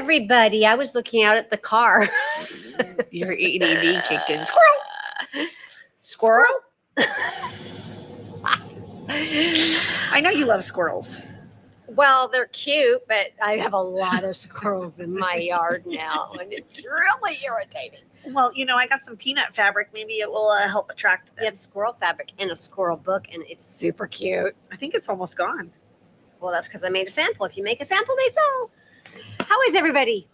everybody. I was looking out at the car. Your ADD kicked in. Squirrel? I know you love squirrels. Well, they're cute, but I have a lot of squirrels in my yard now, and it's really irritating. Well, I got some peanut fabric. Maybe it will help attract them. You have squirrel fabric in a squirrel book, and it's super cute. I think it's almost gone. Well, that's because I made a sample. If you make a sample, they sell. How is everybody?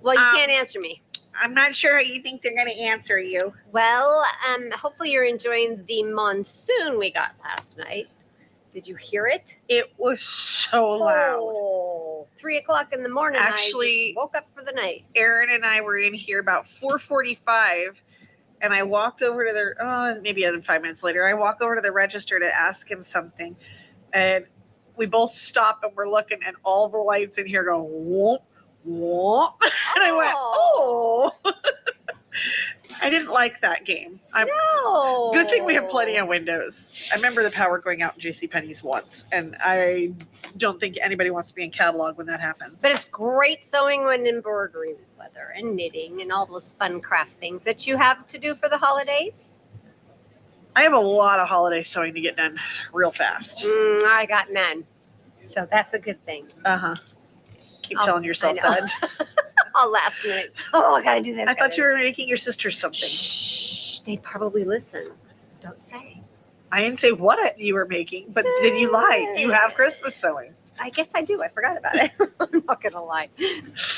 Well, you can't answer me. I'm not sure how you think they're going to answer you. Well, hopefully you're enjoying the monsoon we got last night. Did you hear it? It was so loud. Oh, 3 o'clock in the morning. Actually, I just woke up for the night. Aaron and I were in here about 4:45, and I walked over to the, maybe 5 minutes later, I walk over to the register to ask him something, and we both stop and we're looking, and all the lights in here go whoop, whoop. And I went, oh. I didn't like that game. No. Good thing we have plenty of windows. I remember the power going out in JCPenney's once, and I don't think anybody wants to be in catalog when that happens. But it's great sewing and embroidery weather and knitting and all those fun craft things that you have to do for the holidays. I have a lot of holiday sewing to get done real fast. I got none. So that's a good thing. Uh-huh. Keep telling yourself that. All last minute. Oh, I got to do this. I thought you were making your sister something. Shh. They probably listen. Don't say. I didn't say what you were making, but then you lied. You have Christmas sewing. I guess I do. I forgot about it. I'm not going to lie.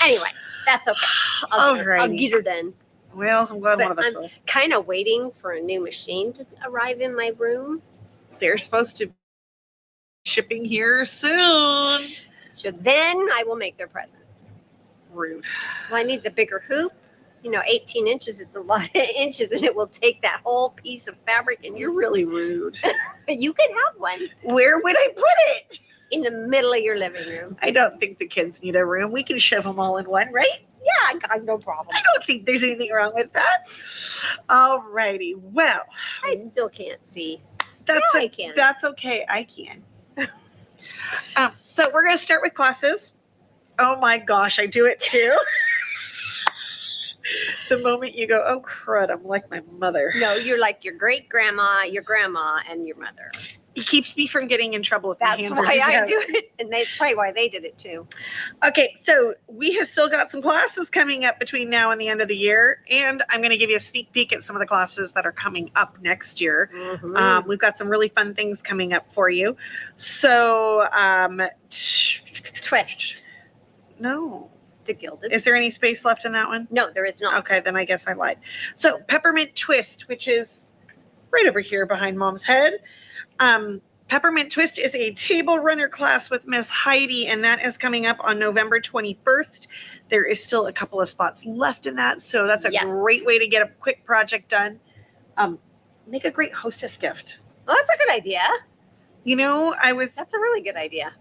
Anyway, that's okay. I'll get her done. Well, I'm glad one of us will. I'm kind of waiting for a new machine to arrive in my room. They're supposed to be shipping here soon. So then I will make their presents. Rude. Well, I need the bigger hoop. 18 inches is a lot of inches, and it will take that whole piece of fabric. And you're really rude. You could have one. Where would I put it? In the middle of your living room. I don't think the kids need a room. We can shove them all in one, right? Yeah, I got no problem. I don't think there's anything wrong with that. All righty. Well, I still can't see. I can. That's okay. I can. So we're going to start with classes. Oh my gosh, I do it too. The moment you go, oh crud, I'm like my mother. No, you're like your great grandma, your grandma, and your mother. It keeps me from getting in trouble if my hands are That's why together. I do it, and that's probably why they did it too. Okay, so we have still got some classes coming up between now and the end of the year, and I'm going to give you a sneak peek at some of the classes that are coming up next year. Mm-hmm. We've got some really fun things coming up for you. So, Twist. No. The Gilded. Is there any space left in that one? No, there is not. Okay, then I guess I lied. So Peppermint Twist, which is right over here behind Mom's head. Peppermint Twist is a table runner class with Miss Heidi, and that is coming up on November 21st. There is still a couple of spots left in that, so that's a great way to get a quick project done. Make a great hostess gift. Well, that's a good idea. That's a really good idea.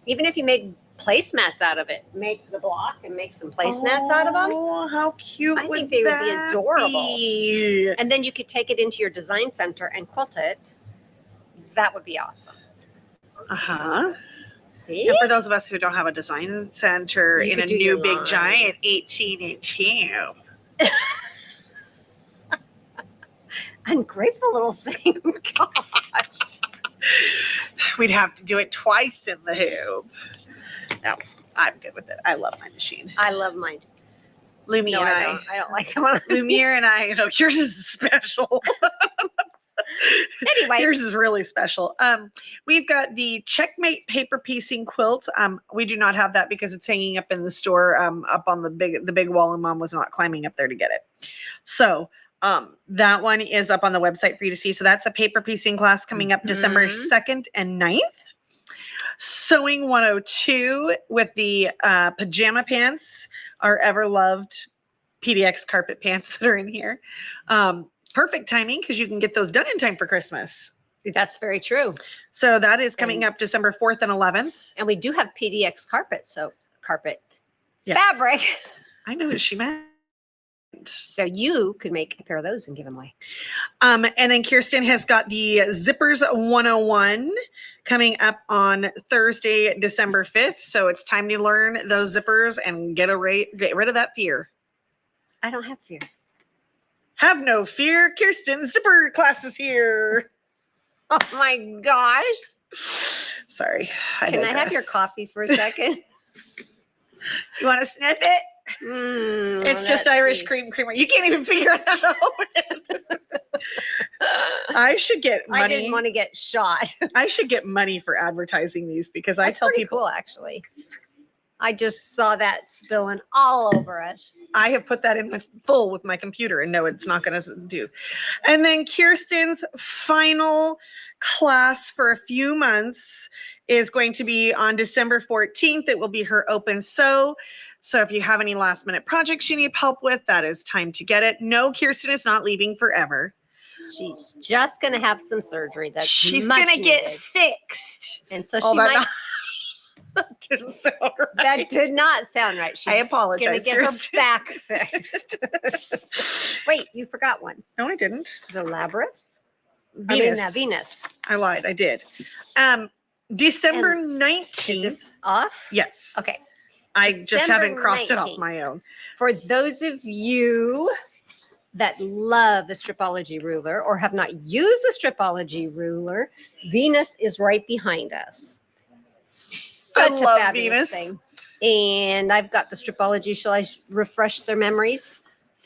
Even if you make placemats out of it, make the block and make some placemats out of them. Oh, how cute! I think they would be adorable. And then you could take it into your design center and quilt it. That would be awesome. See? And for those of us who don't have a design center in a new big giant 18-inch cube. Ungrateful little thing. Gosh. We'd have to do it twice in the hoop. No, I'm good with it. I love my machine. I love mine. Lumiere and I don't like them. Lumiere and I, yours is special. Anyway, yours is really special. We've got the Checkmate paper piecing quilt. We do not have that because it's hanging up in the store, up on the big wall, and Mom was not climbing up there to get it. So that one is up on the website for you to see. So that's a paper piecing class coming up December 2nd and 9th. Sewing 102 with the pajama pants, our ever-loved PDX carpet pants that are in here. Perfect timing because you can get those done in time for Christmas. That's very true. So that is coming up December 4th and 11th. And we do have PDX carpet, so fabric. I know what she meant. So you could make a pair of those and give them away. And then Kirsten has got the Zippers 101 coming up on Thursday, December 5th. So it's time to learn those zippers and get rid of that fear. I don't have fear. Have no fear. Kirsten zipper class is here. Oh my gosh. Sorry. Can I have your coffee for a second? You want to sniff it? It's just Irish cream creamer. You can't even figure out how to open it. I should get money. I didn't want to get shot. I should get money for advertising these because I tell people. Cool, actually. I just saw that spilling all over us. I have put that in full with my computer and no, it's not going to do. And then Kirsten's final class for a few months is going to be on December 14th. It will be her open sew. So if you have any last minute projects you need help with, that is time to get it. No, Kirsten is not leaving forever. She's just going to have some surgery. She's going to get fixed. And so she might. That didn't sound right. That did not sound right. She's I apologize. Going to get her back fixed. Wait, you forgot one. No, I didn't. The labyrinth? Venus. Venus. I lied. I did. December 19th. Is this off? Yes. Okay. I just haven't crossed 19th. it off my own. For those of you that love the Stripology ruler or have not used the Stripology ruler, Venus is right behind us. I Such a love fabulous Venus. thing. And I've got the Stripology. Shall I refresh their memories?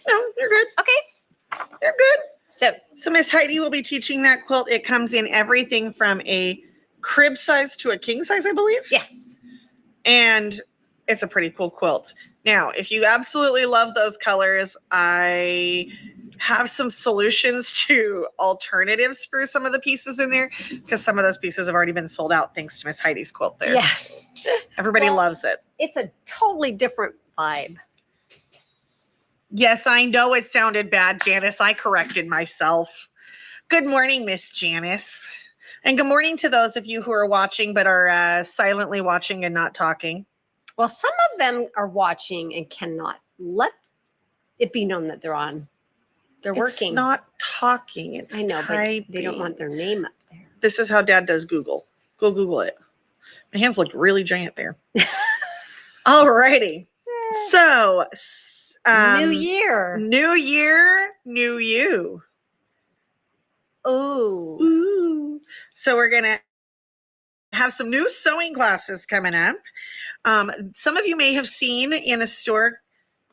No, you're good. Okay. You're good. So Miss Heidi will be teaching that quilt. It comes in everything from a crib size to a king size, I believe. yes. And it's a pretty cool quilt. Now, if you absolutely love those colors, I have some solutions to alternatives for some of the pieces in there because some of those pieces have already been sold out thanks to Miss Heidi's quilt there. Yes. Everybody Well, loves it. It's a totally different vibe. Yes, I know it sounded bad, Janice. I corrected myself. Good morning, Miss Janice. And good morning to those of you who are watching but are silently watching and not talking. Well, some of them are watching and cannot let it be known that they're on. They're working. It's not talking. It's I know, typing. but they don't want their name up there. This is how Dad does Google. Go Google it. My hands look really giant there. Alrighty. So, New year. New year, new you. Ooh. Ooh. So we're going to have some new sewing classes coming up. Some of you may have seen in the store.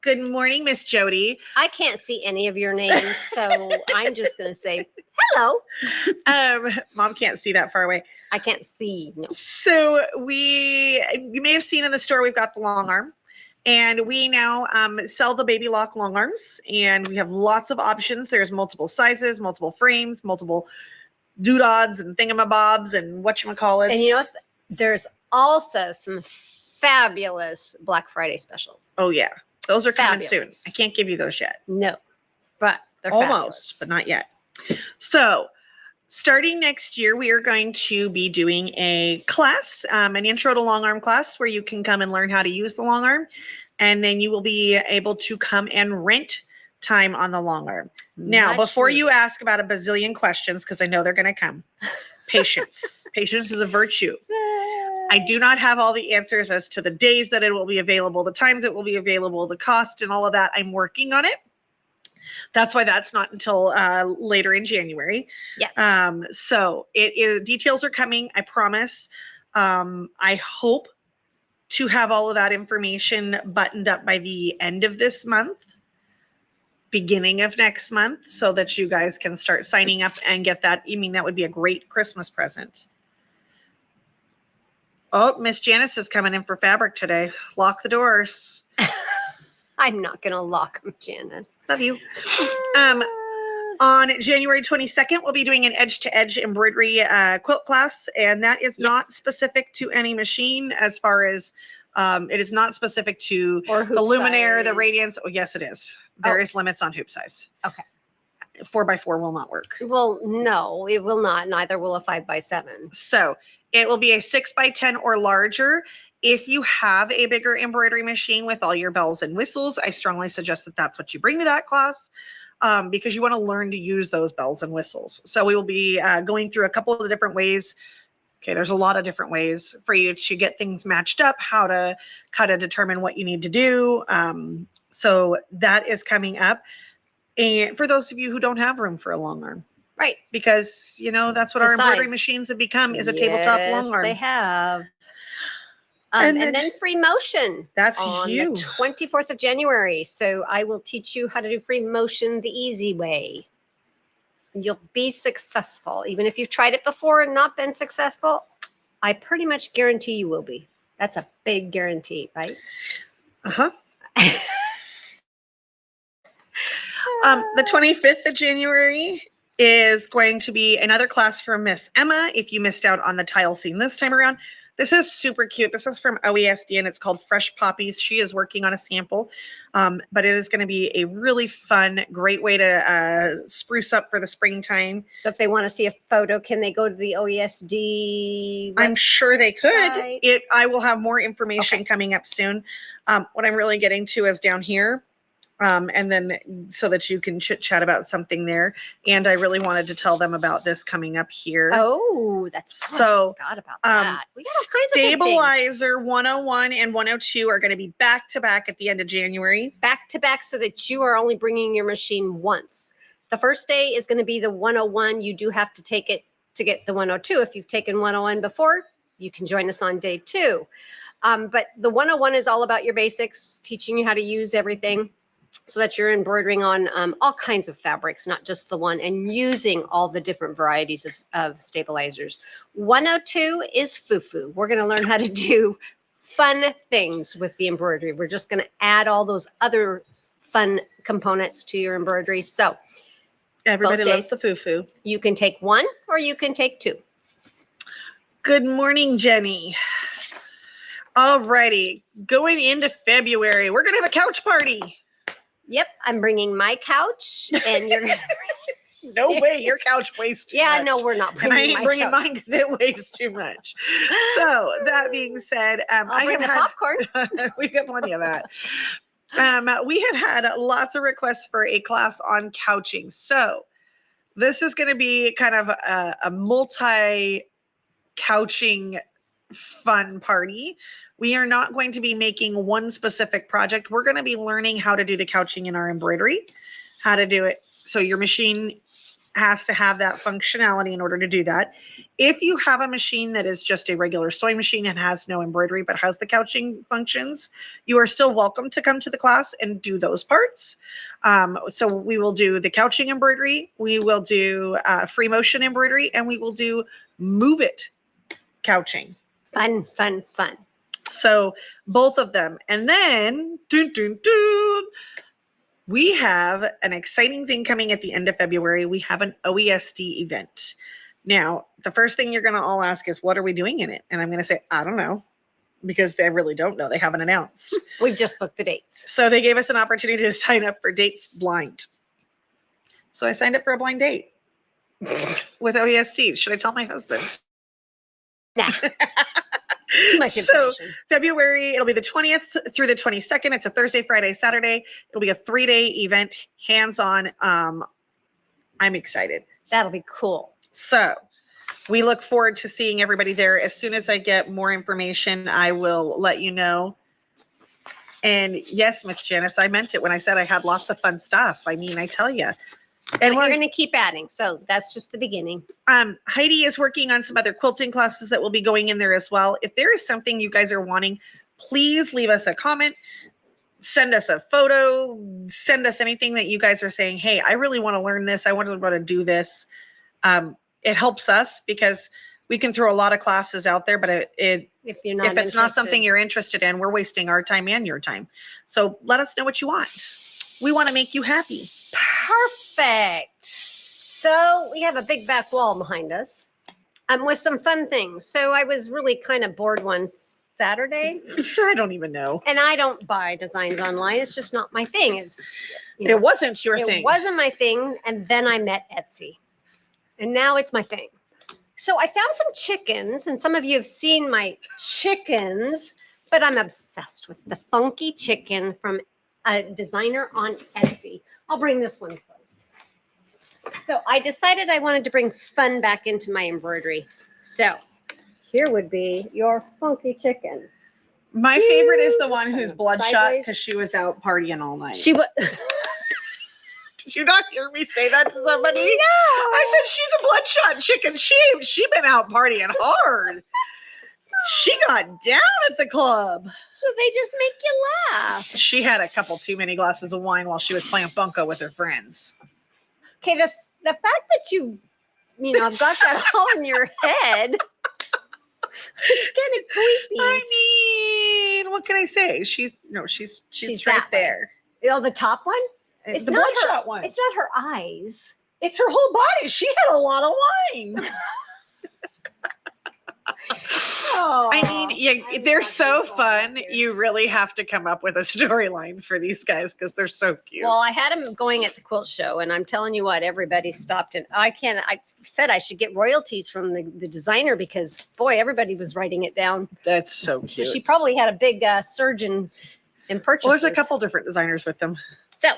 Good morning, Miss Jody. I can't see any of your names, so I'm just going to say hello. Mom can't see that far away. I can't see. No. So you may have seen in the store, we've got the long arm. And we now sell the baby lock long arms, and we have lots of options. There's multiple sizes, multiple frames, multiple doodads and thingamabobs and whatchamacallits. And you know what? There's also some fabulous Black Friday specials. Oh, yeah. Those are coming Fabulous. soon. I can't give you those yet. No, but they're Almost, fabulous. but not yet. So starting next year, we are going to be doing a class, an intro to long arm class where you can come and learn how to use the long arm. And then you will be able to come and rent time on the long arm. Now, before you ask about a bazillion questions, because I know they're going to come, patience. Patience is a virtue. I do not have all the answers as to the days that it will be available, the times it will be available, the cost and all of that. I'm working on it. That's why that's not until later in January. Yes. So details are coming, I promise. I hope to have all of that information buttoned up by the end of this month, beginning of next month, so that you guys can start signing up and get that. I mean, that would be a great Christmas present. Oh, Miss Janice is coming in for fabric today. Lock the doors. I'm not going to lock them, Janice. Love you. On January 22nd, we'll be doing an edge-to-edge embroidery quilt class, and that is not specific to any machine as far as it is not specific to Or hoop the Luminaire, the size. Radiance. Oh, yes, it is. There is limits on hoop size. Okay. 4x4 will not work. Well, no, it will not. Neither will a 5x7. So it will be a 6x10 or larger. If you have a bigger embroidery machine with all your bells and whistles, I strongly suggest that that's what you bring to that class, because you want to learn to use those bells and whistles. So we will be going through a couple of the different ways. Okay, there's a lot of different ways for you to get things matched up, how to kind of determine what you need to do. So that is coming up. And for those of you who don't have room for a long arm, Right. because that's what our embroidery Besides, machines have become, is a tabletop long arm. They have. And And then free motion. That's on you. the 24th of January. So I will teach you how to do free motion the easy way. You'll be successful. Even if you've tried it before and not been successful, I pretty much guarantee you will be. That's a big guarantee, right? Uh-huh. The 25th of January is going to be another class from Miss Emma. If you missed out on the tile scene this time around, this is super cute. This is from OESD and it's called Fresh Poppies. She is working on a sample, but it is going to be a really fun, great way to spruce up for the springtime. So if they want to see a photo, can they go to the OESD website? I'm sure they could. I will have more information coming up soon. What I'm really getting to is down here. And then so that you can chit chat about something there. And I really wanted to tell them about this coming up here. Oh, that's so. I forgot about that. We got all kinds of Stabilizer 101 and 102 are going to be back to back at the end of January. Back to back, so that you are only bringing your machine once. The first day is going to be the 101. You do have to take it to get the 102. If you've taken 101 before, you can join us on day 2. But the 101 is all about your basics, teaching you how to use everything, so that you're embroidering on all kinds of fabrics, not just the one, and using all the different varieties of stabilizers. 102 is foo-foo. We're going to learn how to do fun things with the embroidery. We're just going to add all those other fun components to your embroidery. So everybody loves the foo-foo. You can take 1 or you can take 2. Good morning, Jenny. All righty, going into February, we're going to have a couch party. Yep, I'm bringing my couch, and you're gonna No way, your couch weighs too much. Yeah, no, we're not bringing. And I ain't bringing mine because it weighs too much. So that being said, I'll bring the popcorn. We've got plenty of that. We have had lots of requests for a class on couching. So this is going to be kind of a multi-couching fun party. We are not going to be making one specific project. We're going to be learning how to do the couching in our embroidery, how to do it. So your machine has to have that functionality in order to do that. If you have a machine that is just a regular sewing machine and has no embroidery but has the couching functions, you are still welcome to come to the class and do those parts. So we will do the couching embroidery, we will do free motion embroidery, and we will do move it couching. Fun, fun, fun. So both of them. And then we have an exciting thing coming at the end of February. We have an OESD event. Now, the first thing you're going to all ask is, what are we doing in it? And I'm going to say, I don't know, because they really don't know. They haven't announced. We've just booked the dates. So they gave us an opportunity to sign up for dates blind. So I signed up for a blind date with OESD. Should I tell my husband? Nah. Too much information. So February, it'll be the 20th through the 22nd. It's a Thursday, Friday, Saturday. It'll be a 3-day event, hands-on. I'm excited. That'll be cool. So we look forward to seeing everybody there. As soon as I get more information, I will let you know. And yes, Miss Janice, I meant it when I said I had lots of fun stuff. I mean, I tell you. And we're going to keep adding. So that's just the beginning. Heidi is working on some other quilting classes that will be going in there as well. If there is something you guys are wanting, please leave us a comment, send us a photo, send us anything that you guys are saying, hey, I really want to learn this. I want to learn how to do this. It helps us because we can throw a lot of classes out there, but if it's not something you're interested in, we're wasting our time and your time. So let us know what you want. We want to make you happy. Perfect. So we have a big back wall behind us with some fun things. So I was really kind of bored one Saturday. I don't even know. And I don't buy designs online. It's just not my thing. It wasn't your thing. It wasn't my thing. And then I met Etsy. And now it's my thing. So I found some chickens, and some of you have seen my chickens. but I'm obsessed with the funky chicken from a designer on Etsy. I'll bring this one close. So I decided I wanted to bring fun back into my embroidery. So here would be your funky chicken. My favorite is the one who's Kind of bloodshot sideways. because she was out partying all night. She was. Did you not hear me say that to somebody? No. I said she's a bloodshot chicken. She been out partying hard. She got down at the club. So they just make you laugh. She had a couple too many glasses of wine while she was playing bunco with her friends. Okay, the fact that you know, I've got that all in your head. It's kind of creepy. I mean, what can I say? She's She's right that way. there. Oh, the top one? It's It's the not bloodshot one. It's not her eyes. It's her whole body. She had a lot of wine. Oh, I mean, they're so fun. You really have to come up with a storyline for these guys because they're so cute. Well, I had them going at the quilt show, and I'm telling you what, everybody stopped. And I said I should get royalties from the designer because, boy, everybody was writing it down. That's so So cute. she probably had a big surge in purchases. Well, there's a couple different designers with them. So,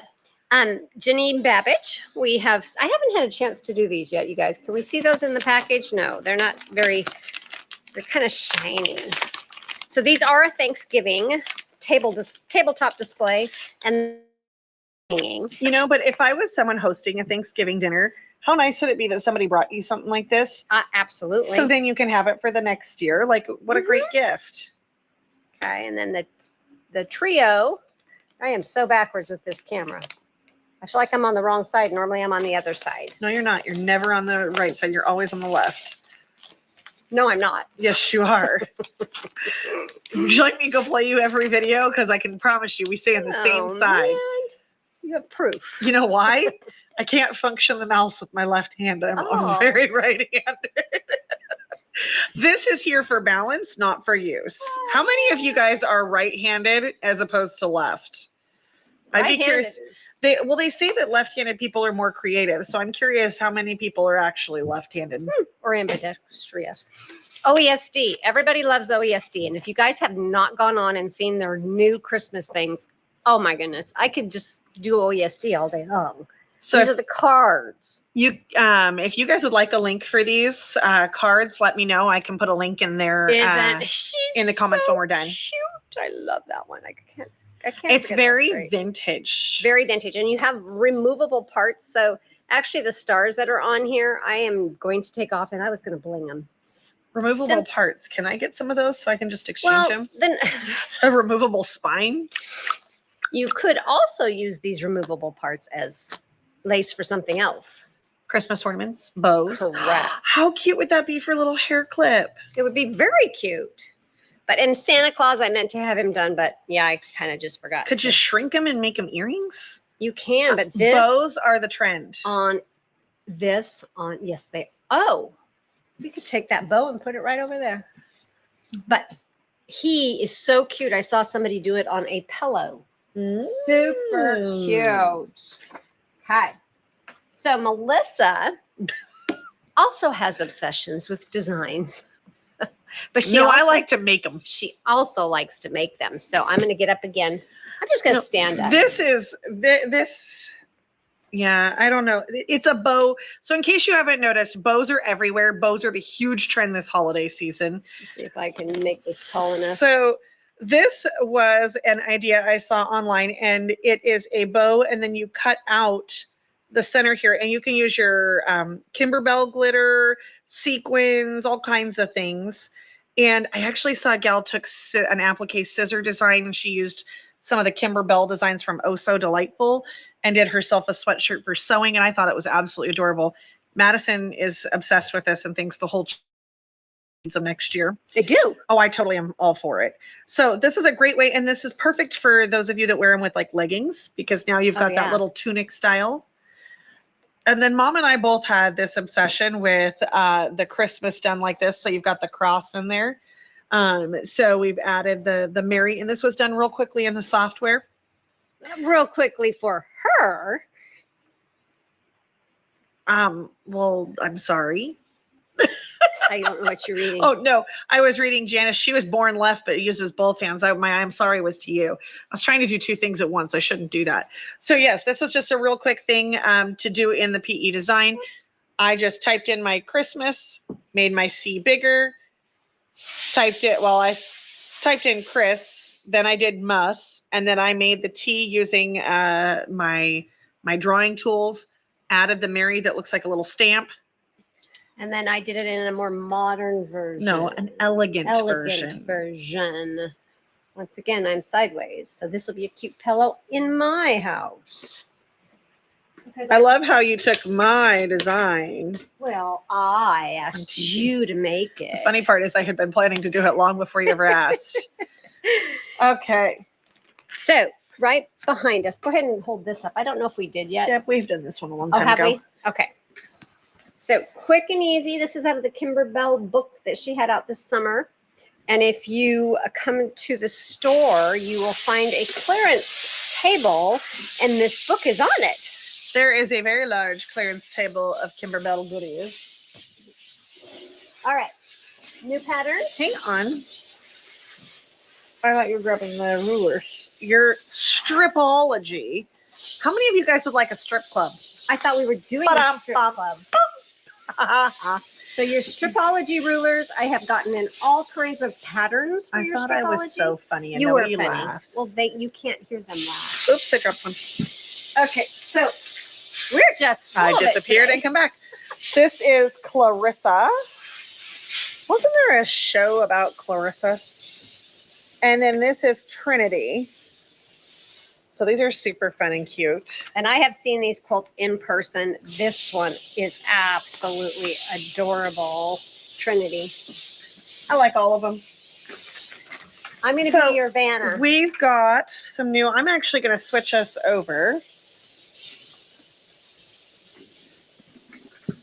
Janine Babbage, I haven't had a chance to do these yet, you guys. Can we see those in the package? No, they're not very, they're kind of shiny. So these are a Thanksgiving tabletop display and hanging. You know, but if I was someone hosting a Thanksgiving dinner, how nice would it be that somebody brought you something like this? Absolutely. So then you can have it for the next year. Like, what a great gift. Okay, and then the trio. I am so backwards with this camera. I feel like I'm on the wrong side. Normally I'm on the other side. No, you're not. You're never on the right side. You're always on the left. No, I'm not. Yes, you are. Would you like me to go play you every video? Because I can promise you we stay on the same side. Man. You have proof. You know why? I can't function the mouse with my left hand. I'm Oh. very right-handed. This is here for balance, not for use. How many of you guys are right-handed as opposed to left? I'd be curious. Right-handed They say that left-handed people are more creative, so I'm curious how many people are actually left-handed. or ambidextrous. OESD. Everybody loves OESD. And if you guys have not gone on and seen their new Christmas things, oh my goodness, I could just do OESD all day long. So These are the cards. if you guys would like a link for these cards, let me know. I can put a link in there in the comments when we're done. Cute. I love that one. I can't. It's forget very that phrase. vintage. Very vintage, and you have removable parts. So actually, the stars that are on here, I am going to take off, and I was going to bling them. Removable parts. Can I get some of those so I can just exchange them? Then A removable spine. you could also use these removable parts as lace for something else. Christmas ornaments, bows. Correct. How cute would that be for a little hair clip? It would be very cute. But in Santa Claus, I meant to have him done, but yeah, I kind of just forgot. Could you shrink them and make them earrings? You can, but this Bows are the trend. yes, we could take that bow and put it right over there. But he is so cute. I saw somebody do it on a pillow. Super cute. Okay. So Melissa also has obsessions with designs. But I like to make them. She also likes to make them. So I'm going to get up again. I'm just going to stand up. This. Yeah, I don't know. It's a bow. So in case you haven't noticed, bows are everywhere. Bows are the huge trend this holiday season. Let's see if I can make this tall enough. So this was an idea I saw online, and it is a bow, and then you cut out the center here, and you can use your Kimberly glitter, sequins, all kinds of things. And I actually saw a gal took an applique scissor design, and she used some of the Kimberly designs from Oh So Delightful and did herself a sweatshirt for sewing, and I thought it was absolutely adorable. Madison is obsessed with this and thinks the whole of next year. They do. Oh, I totally am all for it. So this is a great way, and this is perfect for those of you that wear them with like leggings, because now you've got that little tunic style. And then Mom and I both had this obsession with the Christmas done like this. So you've got the cross in there. So we've added the Mary, and this was done real quickly in the software. Real quickly for her. Well, I'm sorry. I don't know what you're reading. Oh no, I was reading Janice. She was born left, but uses both hands. My I'm sorry was to you. I was trying to do two things at once. I shouldn't do that. So yes, this was just a real quick thing to do in the PE design. I just typed in my Christmas, made my C bigger, typed in Chris, then I did Mus, and then I made the T using my drawing tools, added the Mary that looks like a little stamp. And then I did it in a more modern version. No, an elegant version. version. Once again, I'm sideways. So this will be a cute pillow in my house. I love how you took my design. Well, I asked you to make it. The funny part is I had been planning to do it long before you ever asked. Okay. So right behind us, go ahead and hold this up. I don't know if we did yet. Yep, we've done this one a long Oh, time have ago. we? Okay. So quick and easy. This is out of the Kimberly book that she had out this summer. And if you come to the store, you will find a clearance table, and this book is on it. There is a very large clearance table of Kimberly goodies. All right. New pattern. Hang on. I thought you were grabbing the rulers. Your stripology. How many of you guys would like a strip club? I thought we were doing a strip club. So your stripology rulers, I have gotten in all kinds of patterns for your thought stripology. I was so funny. And You were nobody funny. laughs. Well, you can't hear them laugh. Oops, I dropped one. Okay, so we're just full I of it disappeared today. and come back. This is Clarissa. Wasn't there a show about Clarissa? And then this is Trinity. So these are super fun and cute. And I have seen these quilts in person. This one is absolutely adorable. Trinity. I like all of them. I'm going to So, be your Vanna. We've got some new, I'm actually going to switch us over.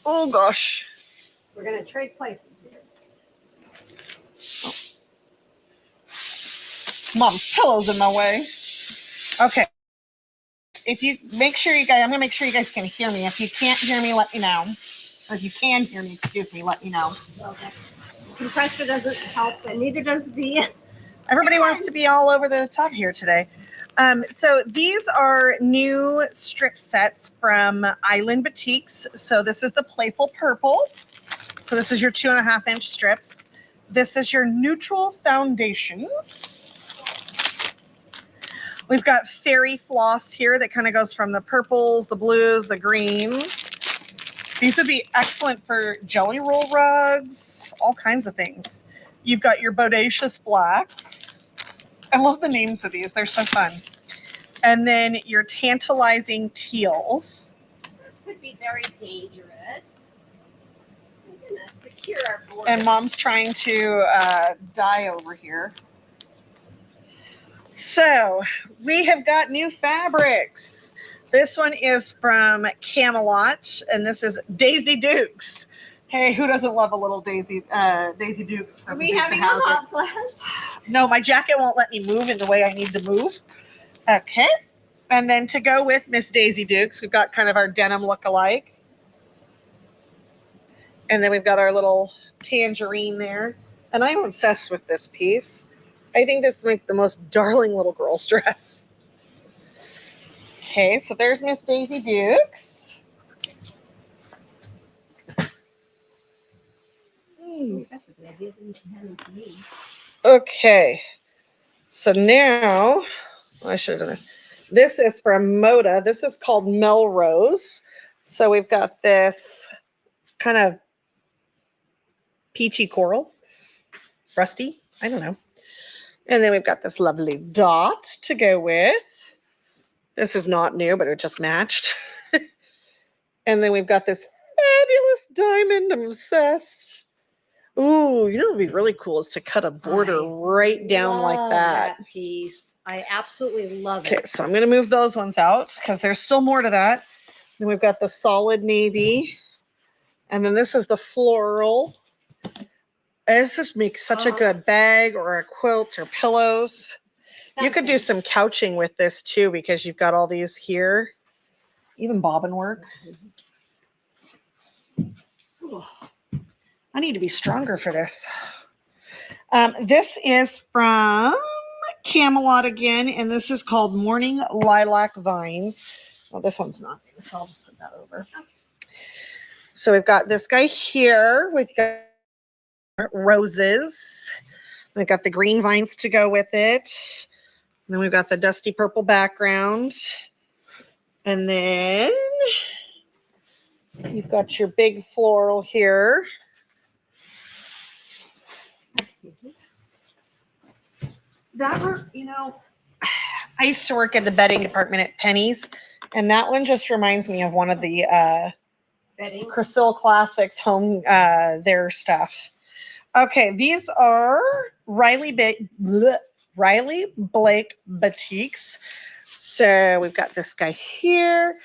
Oh gosh. We're going to trade places here. Mom, pillows in my way. Okay. If you make sure you guys, I'm gonna make sure you guys can hear me. If you can't hear me, let me know. Or if you can hear me, excuse me, let me know. Okay. Compressor doesn't help, and neither does the. Everybody wants to be all over the top here today. So these are new strip sets from Island Boutiques. So this is the Playful Purple. So this is your 2.5-inch strips. This is your neutral foundations. We've got fairy floss here that kind of goes from the purples, the blues, the greens. These would be excellent for jelly roll rugs, all kinds of things. You've got your bodacious blacks. I love the names of these. They're so fun. And then your tantalizing teals. This could be very dangerous. We're going to secure our board. And Mom's trying to dye over here. So we have got new fabrics. This one is from Camelot, and this is Daisy Dukes. Hey, who doesn't love a little Daisy Dukes? Are we having a hot flash? No, my jacket won't let me move in the way I need to move. Okay. And then to go with Miss Daisy Dukes, we've got kind of our denim look-alike. And then we've got our little tangerine there. And I'm obsessed with this piece. I think this makes the most darling little girl's dress. Okay, so there's Miss Daisy Dukes. That's a good idea. Okay, so now I should have done this. This is from Moda. This is called Melrose. So we've got this kind of peachy coral, rusty, I don't know. And then we've got this lovely dot to go with. This is not new, but it just matched. And then we've got this fabulous diamond. I'm obsessed. Ooh, you know what would be really cool is to cut a border right down like that. Piece. I absolutely love it. Okay, so I'm going to move those ones out because there's still more to that. Then we've got the solid navy. And then this is the floral. And this just makes such a good bag or a quilt or pillows. You could do some couching with this too because you've got all these here. Even bobbin work. I need to be stronger for this. This is from Camelot again, and this is called Morning Lilac Vines. Well, this one's not, so I'll just put that over. So we've got this guy here with roses. We've got the green vines to go with it. And then we've got the dusty purple background. And then you've got your big floral here. That one, I used to work at the bedding department at Penny's, and that one just reminds me of one of the Bedding. Crystal Classics home their stuff. Okay, these are Riley Blake Batiks. So we've got this guy here.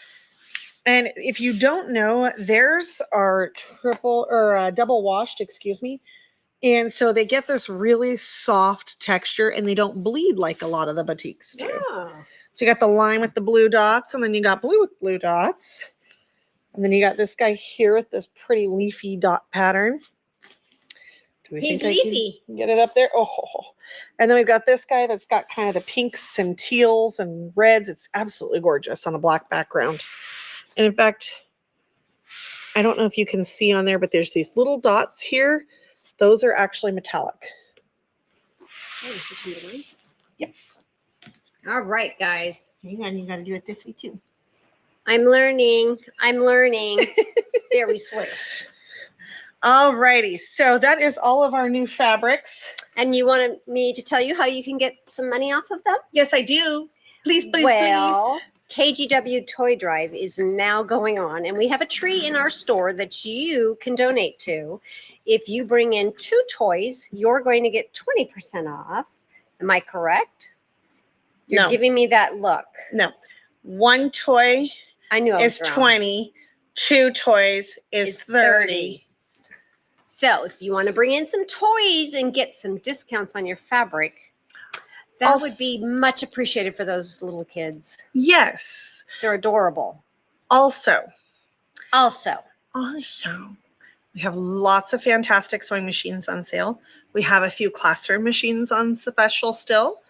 And if you don't know, theirs are double washed, excuse me. And so they get this really soft texture and they don't bleed like a lot of the batiks do. Yeah. So you got the lime with the blue dots, and then you got blue with blue dots. And then you got this guy here with this pretty leafy dot pattern. He's leafy. Get it up there. Oh, and then we've got this guy that's got kind of the pinks and teals and reds. It's absolutely gorgeous on a black background. And in fact, I don't know if you can see on there, but there's these little dots here. Those are actually metallic. Yep. All right, guys. Hang on, you got to do it this way too. I'm learning. There we switched. All righty. So that is all of our new fabrics. And you wanted me to tell you how you can get some money off of them? Yes, I do. Please, please, Well, please. KGW Toy Drive is now going on, and we have a tree in our store that you can donate to. If you bring in 2 toys, you're going to get 20% off. Am I correct? You're giving me that look. No. 1 toy I knew I was is wrong. 20. 2 toys is 30. So if you want to bring in some toys and get some discounts on your fabric, that would be much appreciated for those little kids. Yes. They're adorable. Also, we have lots of fantastic sewing machines on sale. We have a few classroom machines on special still.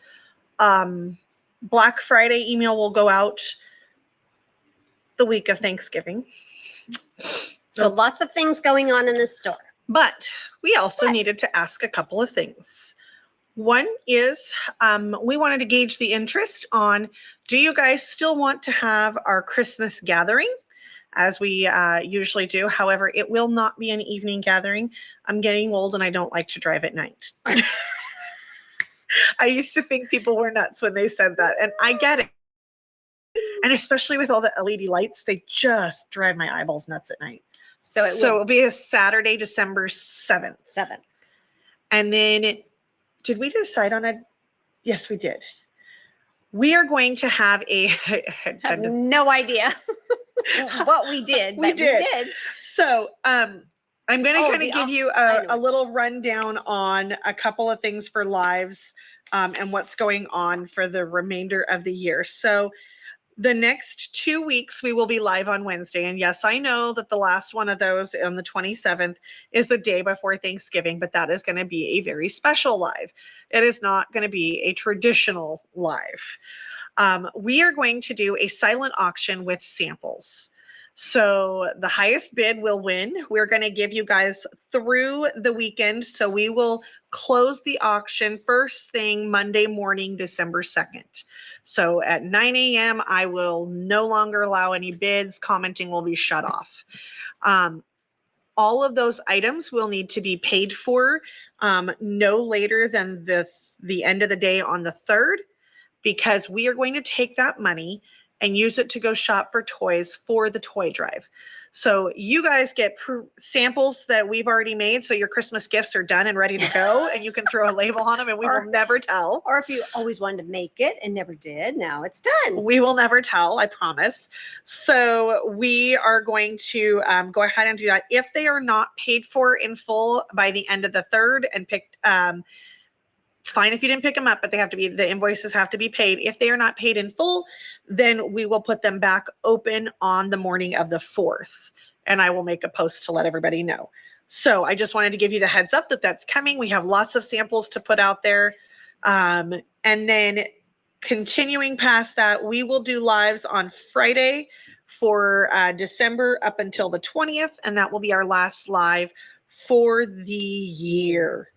Black Friday email will go out the week of Thanksgiving. So lots of things going on in the store. But we also needed to ask a couple of things. One is we wanted to gauge the interest on, do you guys still want to have our Christmas gathering as we usually do? However, it will not be an evening gathering. I'm getting old and I don't like to drive at night. I used to think people were nuts when they said that, and I get it. And especially with all the LED lights, they just drive my eyeballs nuts at night. So it'll be a Saturday, December 7th. And then, did we decide on a? Yes, we did. We are going to have a. I have no idea what we did. We did. So, I'm going to kind of give you a little rundown on a couple of things for lives and what's going on for the remainder of the year. So, the next 2 weeks, we will be live on Wednesday. And yes, I know that the last one of those on the 27th is the day before Thanksgiving, but that is going to be a very special live. It is not going to be a traditional live. We are going to do a silent auction with samples. So the highest bid will win. We're going to give you guys through the weekend. So we will close the auction first thing Monday morning, December 2nd. So at 9 a.m., I will no longer allow any bids. Commenting will be shut off. All of those items will need to be paid for no later than the end of the day on the 3rd, because we are going to take that money and use it to go shop for toys for the toy drive. So you guys get samples that we've already made, so your Christmas gifts are done and ready to go, and you can throw a label on them and we will never tell. Or if you always wanted to make it and never did, now it's done. We will never tell, I promise. So we are going to go ahead and do that. If they are not paid for in full by the end of the 3rd and picked, it's fine if you didn't pick them up, but the invoices have to be paid. If they are not paid in full, then we will put them back open on the morning of the 4th. And I will make a post to let everybody know. So I just wanted to give you the heads up that that's coming. We have lots of samples to put out there. And then continuing past that, we will do lives on Friday for December up until the 20th. And that will be our last live for the year.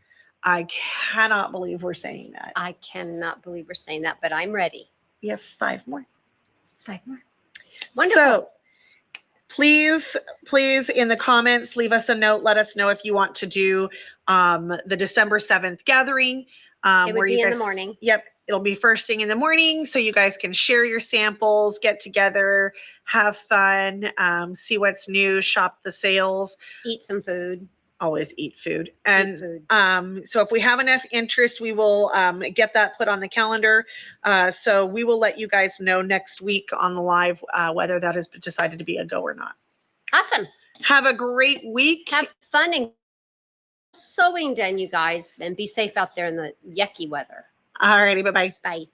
I cannot believe we're saying that. I cannot believe we're saying that, but I'm ready. We have 5 more. 5 more. Wonderful. So please in the comments, leave us a note. Let us know if you want to do the December 7th gathering. It would be in the morning. Yep. It'll be first thing in the morning. So you guys can share your samples, get together, have fun, see what's new, shop the sales. Eat some food. Always eat food. And Eat food. so if we have enough interest, we will get that put on the calendar. So we will let you guys know next week on the live whether that has decided to be a go or not. Awesome. Have a great week. Have fun and sewing done, you guys, and be safe out there in the yucky weather. All righty. Bye-bye. Bye.